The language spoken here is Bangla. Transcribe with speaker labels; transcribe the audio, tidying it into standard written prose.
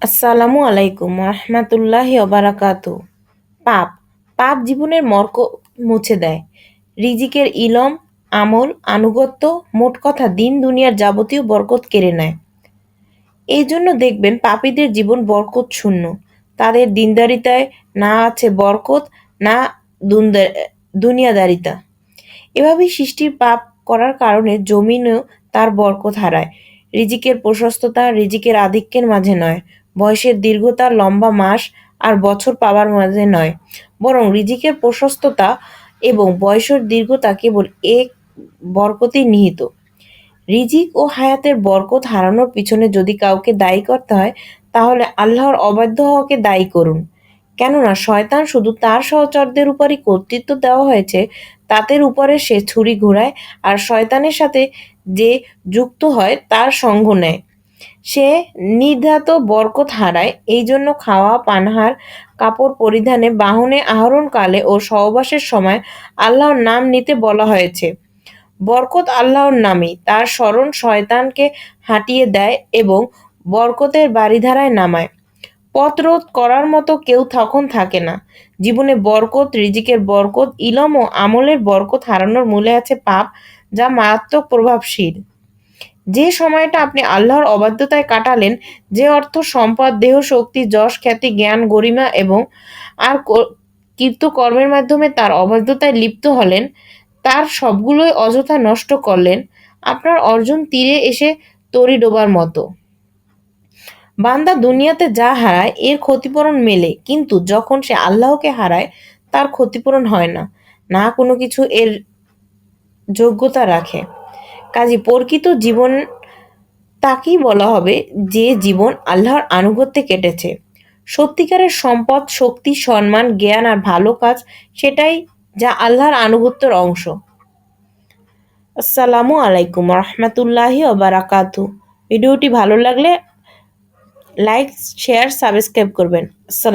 Speaker 1: আসসালামু আলাইকুম রহমতুল্লাহি ওবারাকাতু। পাপ পাপ জীবনের মর্ক মুছে দেয়। রিজিকের ইলম, আমল, আনুগত্য, মোট কথা দিন দুনিয়ার যাবতীয় বরকত কেড়ে নেয়। এই জন্য দেখবেন পাপীদের জীবন বরকত শূন্য। তাদের দিনদারিতায় না আছে বরকত, না দুনিয়াদারিতা। এভাবেই সৃষ্টির পাপ করার কারণে জমিনও তার বরকত হারায়। রিজিকের প্রশস্ততা রিজিকের আধিক্যের মাঝে নয়, বয়সের দীর্ঘতা লম্বা মাস আর বছর পাওয়ার মাঝে নয়, বরং রিজিকের প্রশস্ততা এবং বয়সের দীর্ঘতা কেবল এক বরকতেই নিহিত। রিজিক ও হায়াতের বরকত হারানোর পিছনে যদি কাউকে দায়ী করতে হয়, তাহলে আল্লাহর অবাধ্য হওয়াকে দায়ী করুন। কেননা শয়তান শুধু তার সহচরদের উপরই কর্তৃত্ব দেওয়া হয়েছে, তাদের উপরে সে ছুরি ঘোরায় আর শয়তানের সাথে যে যুক্ত হয় তার সঙ্গ নেয়। সে নির্ধাত বরকত হারায়। এই জন্য খাওয়া পানহার, কাপড় পরিধানে, বাহনে আরোহণকালে ও সহবাসের সময় আল্লাহর নাম নিতে বলা হয়েছে। বরকত আল্লাহর নামই, তার স্মরণ শয়তানকে হাঁটিয়ে দেয় এবং বরকতের বারিধারায় নামায়। পথ রোধ করার মতো কেউ তখন থাকে না। জীবনে বরকত, রিজিকের বরকত, ইলম ও আমলের বরকত হারানোর মূলে আছে পাপ, যা মারাত্মক প্রভাবশীল। যে সময়টা আপনি আল্লাহর অবাধ্যতায় কাটালেন, যে অর্থ সম্পদ, দেহ, শক্তি, যশ, খ্যাতি, জ্ঞান, গরিমা এবং আর কৃতকর্মের মাধ্যমে তার অবাধ্যতায় লিপ্ত হলেন, তার সবগুলোই অযথা নষ্ট করলেন। আপনার অর্জন তীরে এসে তরি ডোবার মতো। বান্দা দুনিয়াতে যা হারায় এর ক্ষতিপূরণ মেলে, কিন্তু যখন সে আল্লাহকে হারায় তার ক্ষতিপূরণ হয় না, না কোনো কিছু এর যোগ্যতা রাখে। কাজে প্রকৃত জীবন তাকেই বলা হবে যে জীবন আল্লাহর আনুগত্যে কেটেছে। সত্যিকারের সম্পদ, শক্তি, সম্মান, জ্ঞান আর ভালো কাজ সেটাই যা আল্লাহর আনুগত্যের অংশ। আসসালামু আলাইকুম রহমতুল্লাহি ওবারাকাতু। ভিডিওটি ভালো লাগলে লাইক, শেয়ার, সাবস্ক্রাইব করবেন। আসসালাম।